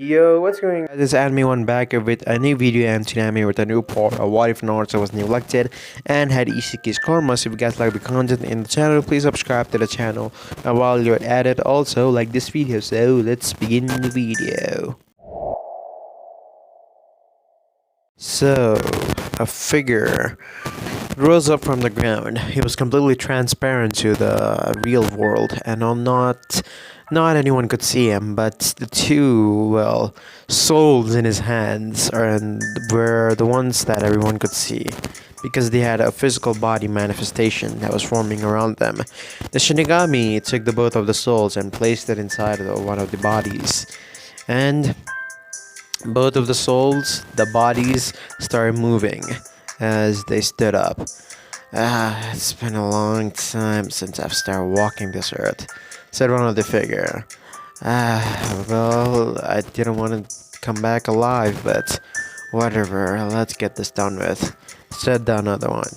Yo, what's going on? This is Anime1 back with a new video, and today I'm here with a new part of What If Naruto was neglected and had Isshiki's karma. So if you guys like the content in the channel, please subscribe to the channel. And while you're at it, also like this video. So let's begin the video. So, a figure rose up from the ground. He was completely transparent to the real world, and not anyone could see him, but the two, well, souls in his hands were the ones that everyone could see, because they had a physical body manifestation that was forming around them. The Shinigami took the both of the souls and placed it inside of one of the bodies, and both of the souls, the bodies, started moving as they stood up. It's been a long time since I've started walking this earth, said one of the figure. Well, I didn't want to come back alive, but whatever, let's get this done with, said the another one.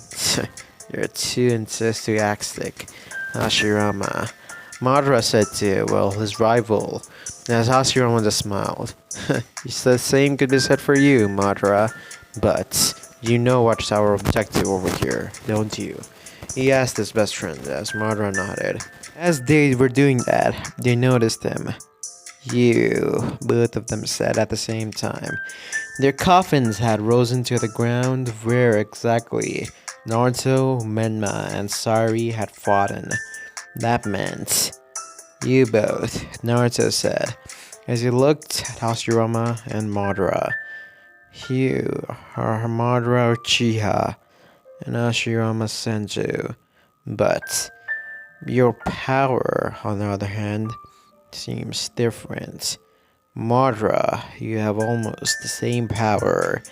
You're too enthusiastic, Hashirama. Madara said to, well, his rival, as Hashirama just smiled. The same could be said for you, Madara, but you know what's our objective over here, don't you? He asked his best friend as Madara nodded. As they were doing that, they noticed him. You, both of them said at the same time. Their coffins had risen to the ground where exactly Naruto, Menma, and Sari had fought in. That meant you both, Naruto said, as he looked at Hashirama and Madara. You are Madara Uchiha and Hashirama Senju, but your power, on the other hand, seems different. Madara, you have almost the same power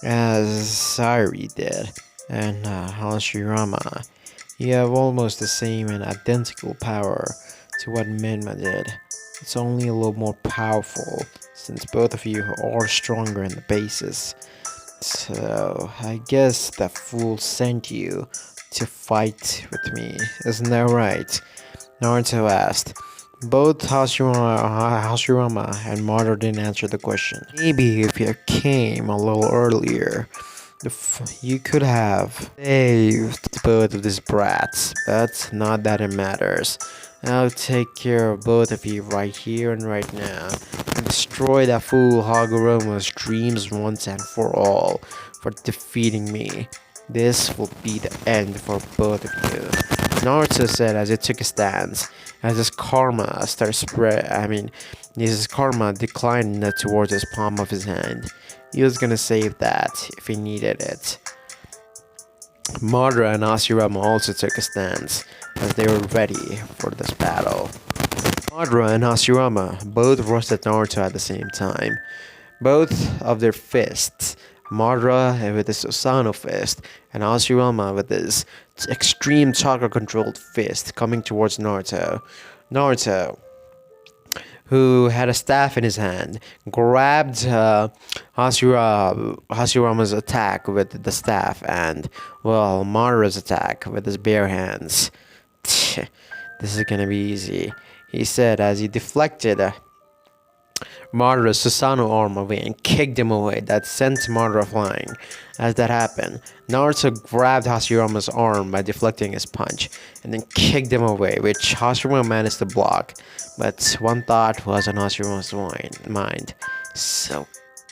as Sari did, and Hashirama, you have almost the same and identical power to what Menma did. It's only a little more powerful, since both of you are stronger in the basis. So, I guess that fool sent you to fight with me, isn't that right? Naruto asked. Both Hashirama and Madara didn't answer the question. Maybe if you came a little earlier, you could have saved both of these brats, but not that it matters. I'll take care of both of you right here and right now, and destroy that fool Hagoromo's dreams once and for all for defeating me. This will be the end for both of you, Naruto said as he took a stance, as his karma his karma declined towards his palm of his hand. He was gonna save that if he needed it. Madara and Hashirama also took a stance, as they were ready for this battle. Madara and Hashirama both rushed at Naruto at the same time. Both of their fists, Madara with his Susanoo fist, and Hashirama with his extreme chakra-controlled fist, coming towards Naruto. Naruto, who had a staff in his hand, grabbed Hashirama's attack with the staff and, well, Madara's attack with his bare hands. This is gonna be easy, he said as he deflected Madara's Susanoo arm away and kicked him away. That sent Madara flying. As that happened, Naruto grabbed Hashirama's arm by deflecting his punch and then kicked him away, which Hashirama managed to block. But one thought was on Hashirama's mind. So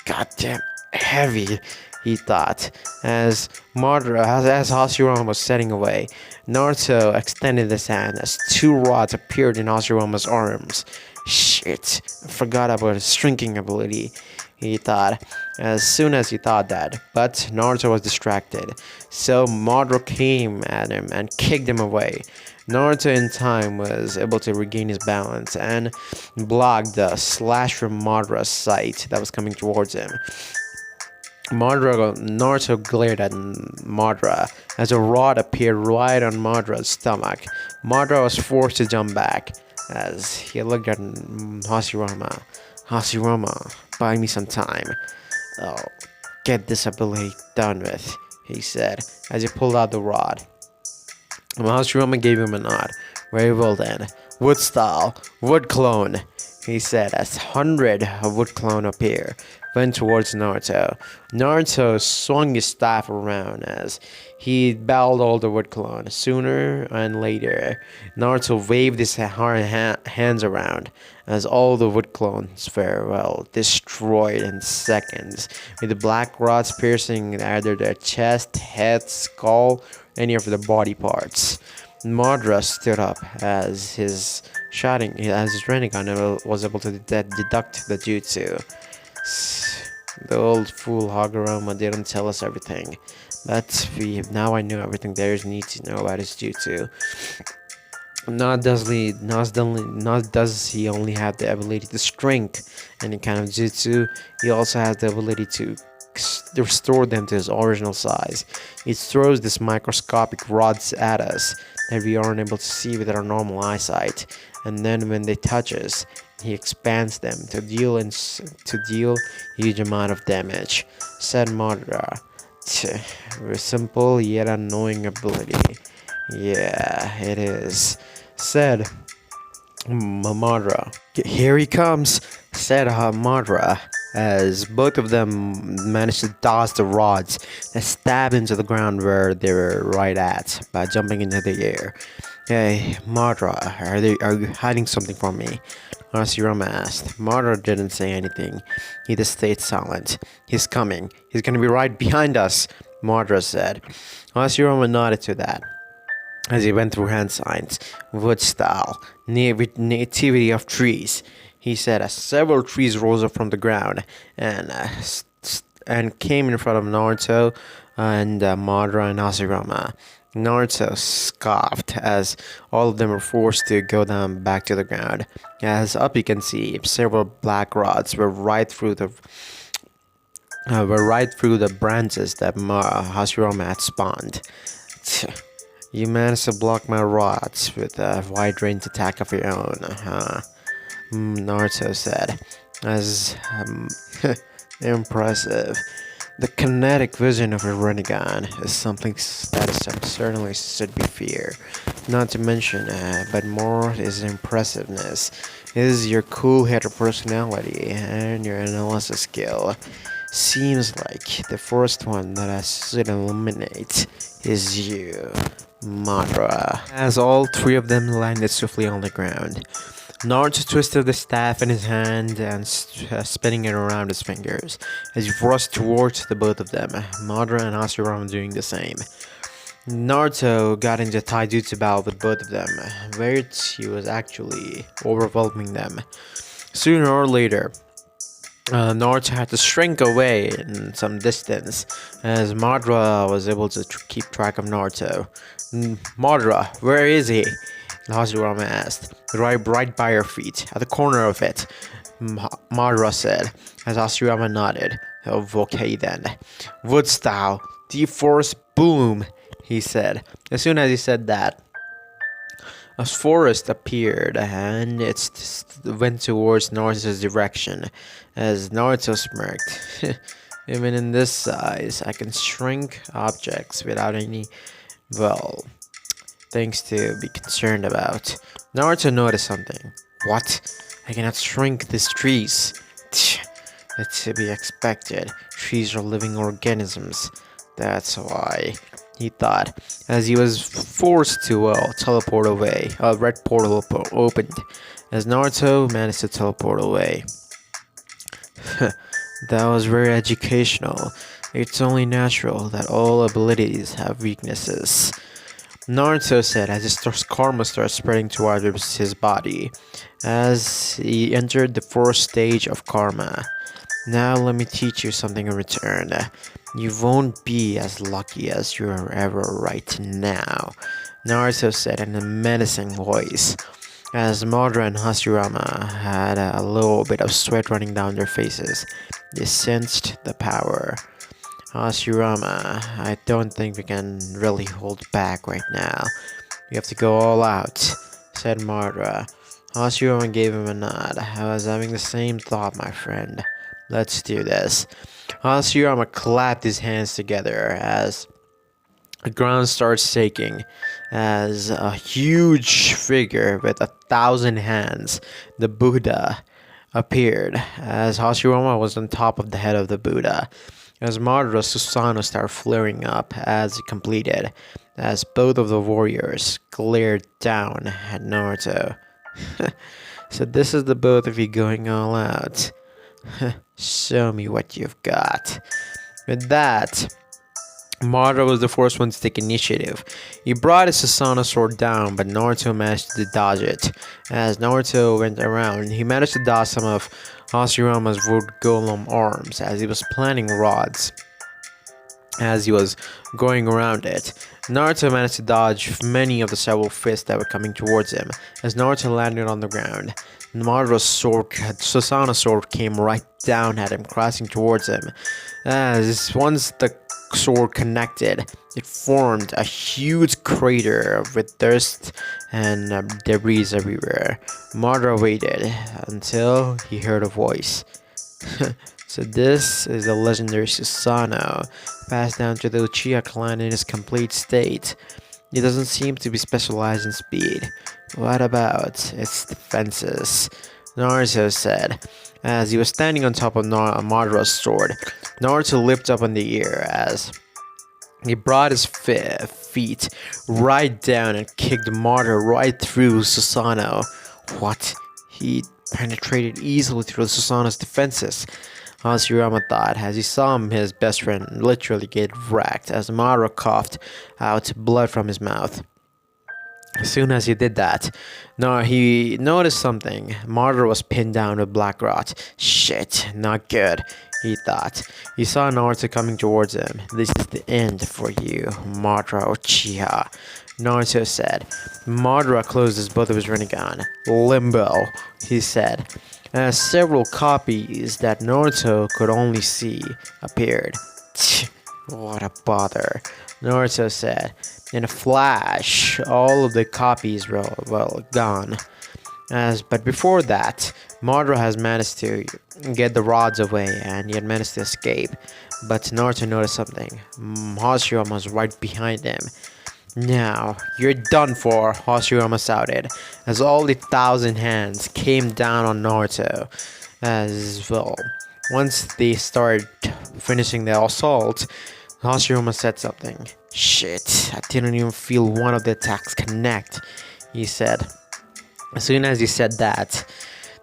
goddamn heavy, he thought. As Hashirama was setting away, Naruto extended his hand as two rods appeared in Hashirama's arms. Shit, I forgot about his shrinking ability, he thought, as soon as he thought that. But Naruto was distracted, so Madara came at him and kicked him away. Naruto in time was able to regain his balance and blocked the slash from Madara's sight that was coming towards him. Naruto glared at Madara as a rod appeared right on Madara's stomach. Madara was forced to jump back as he looked at Hashirama. Hashirama, buy me some time. I'll get this ability done with, he said as he pulled out the rod. Hashirama gave him a nod. Very well then. Wood style, wood clone, he said as 100 wood clone appear, went towards Naruto. Naruto swung his staff around as he battled all the wood clone. Sooner and later, Naruto waved his hands around as all the wood clones were, well, destroyed in seconds, with the black rods piercing either their chest, head, skull, any of their body parts. Madara stood up as his Rinnegan was able to deduct the jutsu. The old fool Hagoromo didn't tell us everything, but now I know everything there is need to know about his jutsu. Not does he only have the ability to shrink any kind of jutsu, he also has the ability to restore them to his original size. He throws these microscopic rods at us that we aren't able to see with our normal eyesight, and then when they touch us, he expands them to deal huge amount of damage, said Madara. Very simple yet annoying ability. Yeah, it is, said Madara. Here he comes, said Madara, as both of them managed to dodge the rods that stabbed into the ground where they were right at by jumping into the air. Hey, Madara, are you hiding something from me? Hashirama asked. Madara didn't say anything. He just stayed silent. He's coming. He's gonna be right behind us, Madara said. Hashirama nodded to that as he went through hand signs, wood style, with nativity of trees. He said as several trees rose up from the ground and came in front of Naruto and Madara and Hashirama. Naruto scoffed as all of them were forced to go down back to the ground. As up you can see, several black rods were right through the branches that Hashirama had spawned. You managed to block my rods with a wide range attack of your own, huh? Naruto said, as impressive. The kinetic vision of a Rinnegan is something that is certainly should be feared. Not to mention, but more is impressiveness, is your cool-headed personality and your analysis skill. Seems like the first one that I should eliminate is you, Madara. As all three of them landed swiftly on the ground, Naruto twisted the staff in his hand and spinning it around his fingers as he rushed towards the both of them, Madara and Hashirama doing the same. Naruto got into a taijutsu battle with both of them, where he was actually overwhelming them. Sooner or later, Naruto had to shrink away in some distance as Madara was able to keep track of Naruto. Madara, where is he? Hashirama asked. Right by your feet, at the corner of it, Madara said, as Hashirama nodded. Oh, okay then. Wood style, D-Force, boom, he said. As soon as he said that, a forest appeared and it went towards Naruto's direction, as Naruto smirked. Even in this size, I can shrink objects without any, well, things to be concerned about. Naruto noticed something. What? I cannot shrink these trees. It's to be expected. Trees are living organisms. That's why, he thought, as he was forced to teleport away. A red portal opened, as Naruto managed to teleport away. That was very educational. It's only natural that all abilities have weaknesses, Naruto said as his karma started spreading towards his body, as he entered the fourth stage of karma. Now let me teach you something in return. You won't be as lucky as you are ever right now, Naruto said in a menacing voice, as Madara and Hashirama had a little bit of sweat running down their faces. They sensed the power. Hashirama, I don't think we can really hold back right now. We have to go all out, said Madara. Hashirama gave him a nod. I was having the same thought, my friend. Let's do this. Hashirama clapped his hands together as the ground started shaking, as a huge figure with 1,000 hands, the Buddha, appeared as Hashirama was on top of the head of the Buddha. As Madara's Susanoo started flaring up as he completed, as both of the warriors glared down at Naruto. So this is the both of you going all out. Show me what you've got. With that, Madara was the first one to take initiative. He brought his Susanoo sword down, but Naruto managed to dodge it. As Naruto went around, he managed to dodge some of Hashirama's wood golem arms as he was planting rods. As he was going around it, Naruto managed to dodge many of the several fists that were coming towards him. As Naruto landed on the ground, Madara's Susanoo sword came right down at him, crashing towards him. As once the sword connected, it formed a huge crater with dust and debris everywhere. Madara waited until he heard a voice. So this is the legendary Susanoo, passed down to the Uchiha clan in its complete state. It doesn't seem to be specialized in speed. What about its defenses? Naruto said, as he was standing on top of Madara's sword. Naruto leaped up in the air as he brought his feet right down and kicked Madara right through Susanoo. What? He penetrated easily through Susanoo's defenses. Hashirama thought as he saw his best friend literally get wrecked as Madara coughed out blood from his mouth. As soon as he did that, he noticed something. Madara was pinned down with black rot. Shit, not good, he thought. He saw Naruto coming towards him. This is the end for you, Madara Uchiha, Naruto said. Madara closed both of his Rinnegan. Limbo, he said. As several copies that Naruto could only see appeared. What a bother, Naruto said. In a flash, all of the copies were gone. But before that, Madara has managed to get the rods away and he had managed to escape. But Naruto noticed something. Hashirama was right behind him. Now, you're done for, Hashirama shouted, as all the 1,000 hands came down on Naruto as well. Once they started finishing their assault, Hashirama said something. Shit, I didn't even feel one of the attacks connect, he said. As soon as he said that,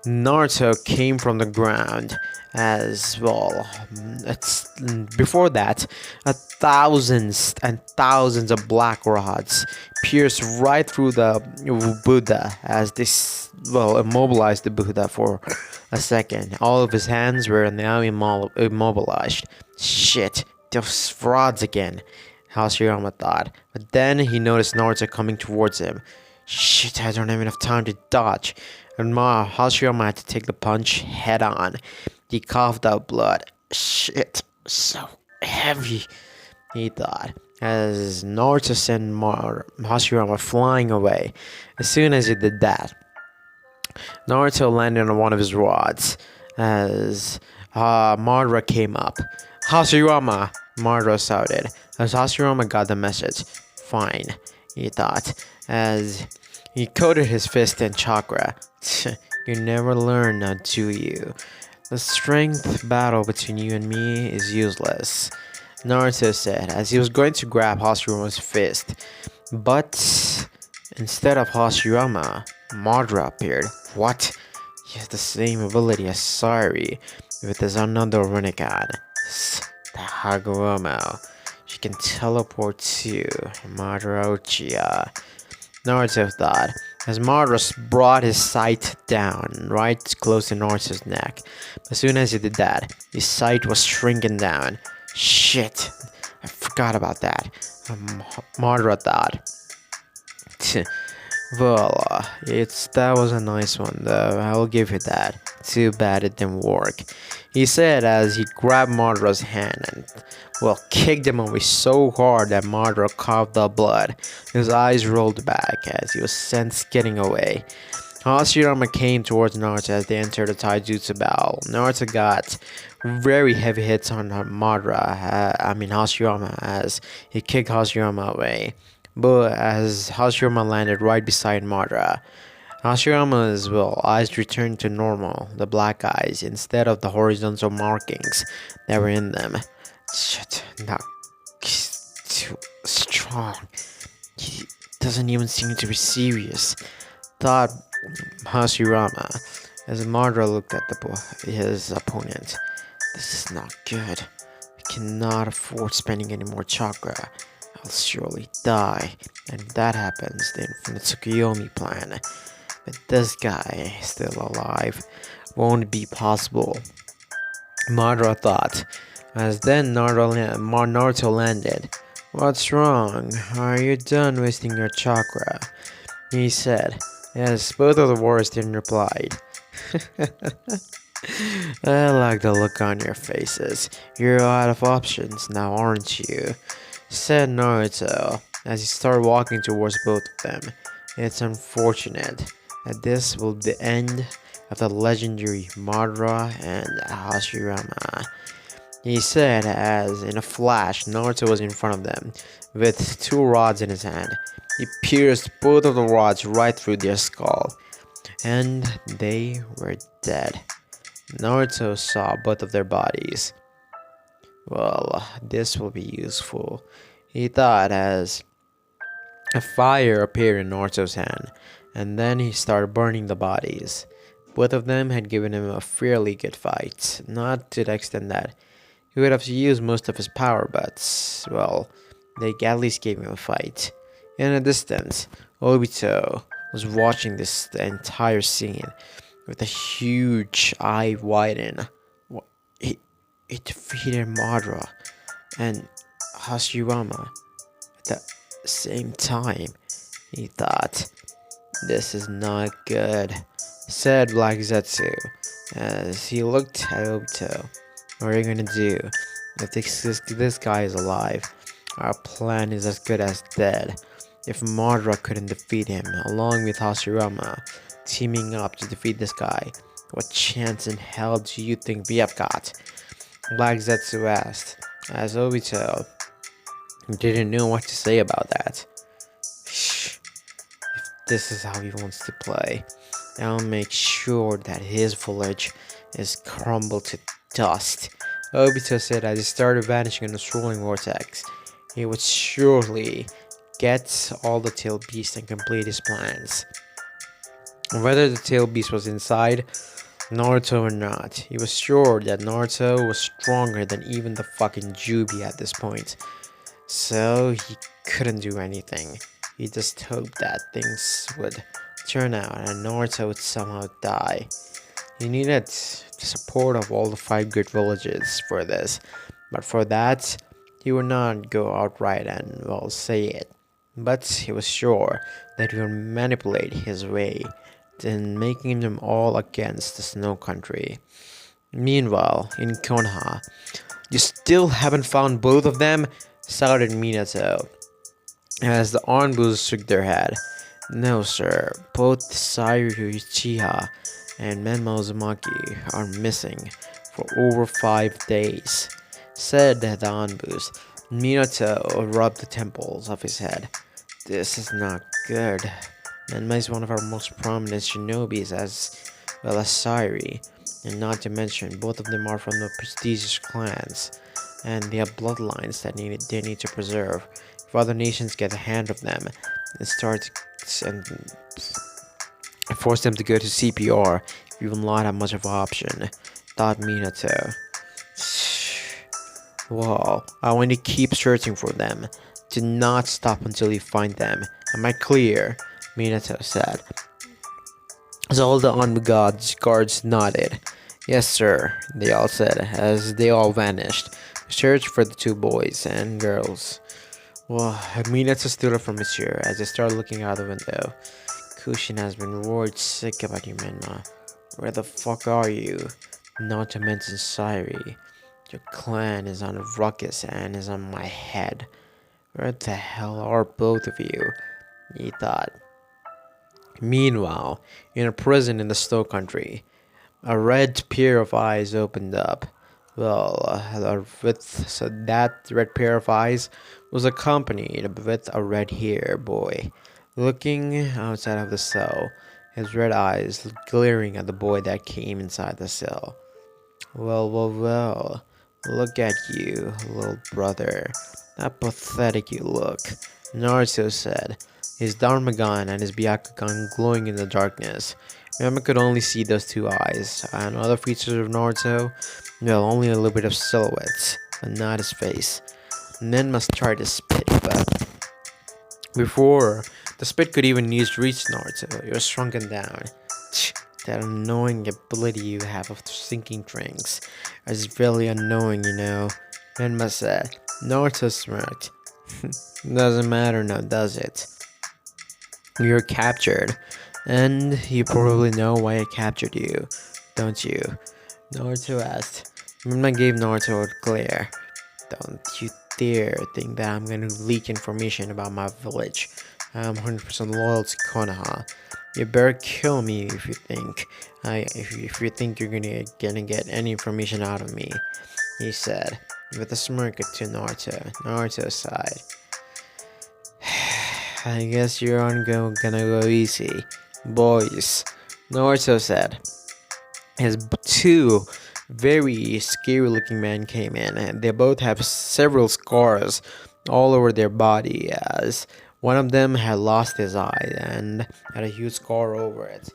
Naruto came from the ground as well. Before that, thousands and thousands of black rods pierced right through the Buddha as they immobilized the Buddha for a second. All of his hands were now immobilized. Shit, those rods again, Hashirama thought. But then he noticed Naruto coming towards him. Shit, I don't have enough time to dodge. And Hashirama had to take the punch head on. He coughed out blood. Shit, so heavy, he thought, as Naruto sent Hashirama flying away. As soon as he did that, Naruto landed on one of his rods as Madara came up. Hashirama, Madara shouted, as Hashirama got the message. Fine, he thought, as he coated his fist in chakra. You never learn now, do you? The strength battle between you and me is useless, Naruto said as he was going to grab Hashirama's fist. But instead of Hashirama, Madara appeared. What? He has the same ability as Sari, with his another Rinnegan, the Hagoromo. She can teleport to Madara Uchiha, Naruto thought, as Madara brought his sight down right close to Naruto's neck. As soon as he did that, his sight was shrinking down. Shit, I forgot about that, Madara thought. Well, that was a nice one though, I will give you that. Too bad it didn't work, he said as he grabbed Madara's hand and, kicked him away so hard that Madara coughed up blood. His eyes rolled back as he was sent getting away. Hashirama came towards Naruto as they entered the taijutsu battle. Naruto got very heavy hits on Hashirama, as he kicked Hashirama away. But as Hashirama landed right beside Madara, Hashirama's eyes returned to normal, the black eyes, instead of the horizontal markings that were in them. Shit, not he's too strong. He doesn't even seem to be serious, thought Hashirama as Madara looked at his opponent. This is not good. I cannot afford spending any more chakra. I'll surely die. And if that happens, the Infinite Tsukuyomi plan. But this guy is still alive. Won't be possible. Madara thought. As then Naruto landed. What's wrong? Are you done wasting your chakra? He said. Yes, both of the warriors didn't reply. I like the look on your faces. You're out of options now, aren't you? Said Naruto as he started walking towards both of them. It's unfortunate that this will be the end of the legendary Madara and Hashirama. He said as in a flash Naruto was in front of them with two rods in his hand. He pierced both of the rods right through their skull, and they were dead. Naruto saw both of their bodies. Well, this will be useful, he thought as a fire appeared in Naruto's hand, and then he started burning the bodies. Both of them had given him a fairly good fight, not to the extent that he would have to use most of his power, but, well, they at least gave him a fight. In a distance, Obito was watching the entire scene with a huge eye widen. He, he defeated Madara and Hashirama at the same time. He thought, this is not good, said Black Zetsu as he looked at Obito. What are you gonna do if this guy is alive? Our plan is as good as dead. If Madara couldn't defeat him, along with Hashirama teaming up to defeat this guy, what chance in hell do you think we have got? Black Zetsu asked, as Obito didn't know what to say about that. Shh. If this is how he wants to play, I'll make sure that his village is crumbled to dust. Obito said as he started vanishing in the swirling vortex. He would surely get all the tail beasts and complete his plans. Whether the tail beast was inside Naruto or not, he was sure that Naruto was stronger than even the fucking Jubi at this point. So he couldn't do anything. He just hoped that things would turn out and Naruto would somehow die. He needed the support of all the 5 great villages for this, but for that, he would not go outright and, well, say it. But he was sure that he would manipulate his way in making them all against the Snow Country. Meanwhile, in Konoha, you still haven't found both of them? Shouted Minato, as the Onbus shook their head. No, sir, both Sairu Uchiha and Menma Uzumaki are missing for over 5 days, said the Onbus. Minato rubbed the temples of his head. This is not good. Menma is one of our most prominent shinobis as well as Sairi, and not to mention both of them are from the prestigious clans, and they have bloodlines that they need to preserve. If other nations get a hand of them and start and force them to go to CPR, we will not have much of an option, thought Minato. Well, I want to keep searching for them. Do not stop until you find them. Am I clear? Minato said. So all the guards nodded. Yes, sir, they all said, as they all vanished. Search for the 2 boys and girls. Well, Minato stood up from his chair as they started looking out the window. Kushin has been worried sick about you, Menma. Where the fuck are you? Not to mention Sairi. Your clan is on a ruckus and is on my head. Where the hell are both of you? He thought. Meanwhile, in a prison in the Snow Country, a red pair of eyes opened up. Well, that red pair of eyes was accompanied with a red-haired boy. Looking outside of the cell, his red eyes glaring at the boy that came inside the cell. Well, well, well. Look at you, little brother. How pathetic you look, Naruto said, his Dharmagon and his Byakugan glowing in the darkness. Remember could only see those two eyes, and other features of Naruto, well, only a little bit of silhouettes, and not his face. Nen must try to spit, but before the spit could even reach Naruto, it was shrunken down. That annoying ability you have of sinking drinks is really annoying, you know, Renma said. Naruto smirked. Doesn't matter now, does it? You're captured, and you probably know why I captured you, don't you? Naruto asked. Renma gave Naruto a glare. Don't you dare think that I'm gonna leak information about my village. I'm 100% loyal to Konoha. You better kill me if you think if you think you're gonna get any information out of me, he said, with a smirk to Naruto. Naruto sighed. I guess you're gonna go easy, boys, Naruto said. His two very scary looking men came in, and they both have several scars all over their body, as one of them had lost his eye and had a huge scar over it,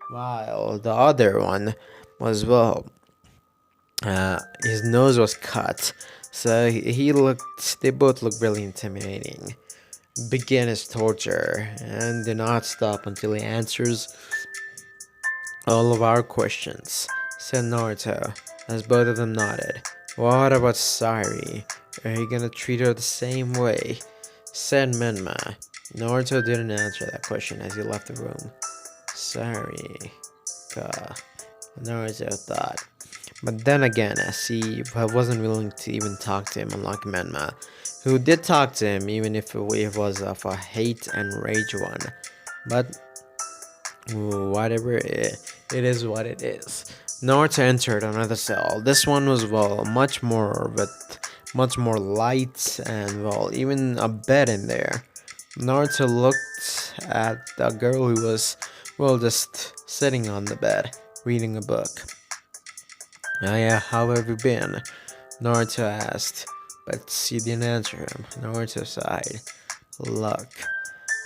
while the other one was, well, his nose was cut. So they both looked really intimidating. Begin his torture, and do not stop until he answers all of our questions, said Naruto, as both of them nodded. What about Sari? Are you gonna treat her the same way? Said Menma. Naruto didn't answer that question as he left the room. Sorry, Naruto thought. But then again, as he wasn't willing to even talk to him, unlike Menma, who did talk to him, even if it was of a hate and rage one. But whatever, it is what it is. Naruto entered another cell. This one was, well, much more light and, well, even a bed in there. Naruto looked at the girl who was, well, just sitting on the bed, reading a book. Oh yeah, how have you been? Naruto asked, but she didn't answer him. Naruto sighed. Look,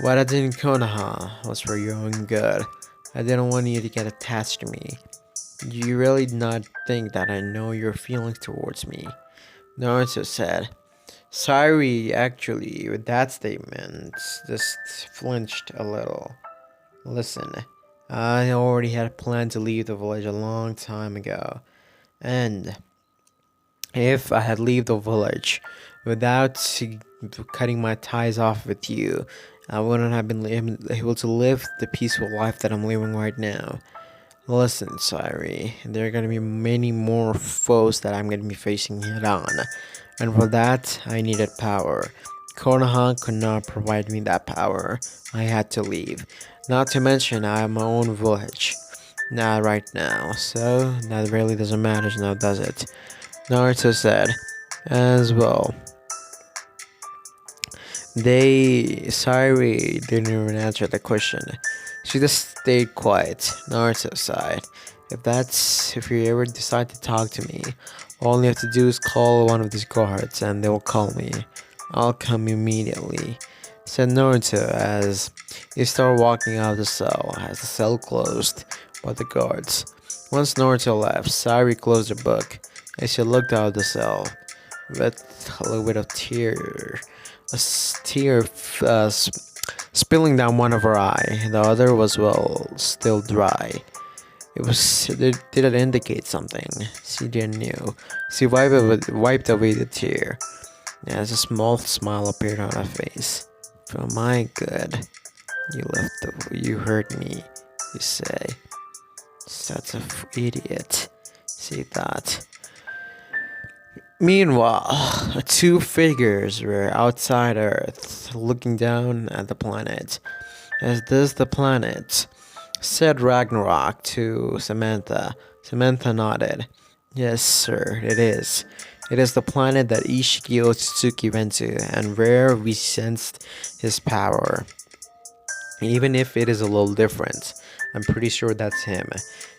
what I did in Konoha was for your own good. I didn't want you to get attached to me. You really not think that I know your feelings towards me? Naruto said. Sari, actually, with that statement, just flinched a little. Listen, I already had planned to leave the village a long time ago. And if I had left the village without cutting my ties off with you, I wouldn't have been able to live the peaceful life that I'm living right now. Listen, Sari, there are going to be many more foes that I'm going to be facing head on. And for that, I needed power. Konoha could not provide me that power. I had to leave. Not to mention, I have my own village. Not right now, so that really doesn't matter now, does it? Naruto said. As well. Sari didn't even answer the question. She just stayed quiet. Naruto sighed. If you ever decide to talk to me, all you have to do is call one of these guards and they will call me. I'll come immediately, said Naruto as he started walking out of the cell as the cell closed by the guards. Once Naruto left, Sari closed her book as she looked out of the cell with a little bit of spilling down one of her eye. The other was, well, still dry. It did indicate something. She didn't know. She wiped away the tear. As a small smile appeared on her face. For my good, you hurt me, you say. Such an idiot, she thought. Meanwhile, two figures were outside Earth, looking down at the planet. Is this the planet? Said Ragnarok to Samantha. Samantha nodded. Yes, sir, it is. It is the planet that Isshiki Otsutsuki went to, and where we sensed his power. Even if it is a little different, I'm pretty sure that's him,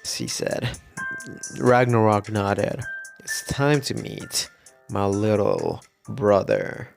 she said. Ragnarok nodded. It's time to meet my little brother.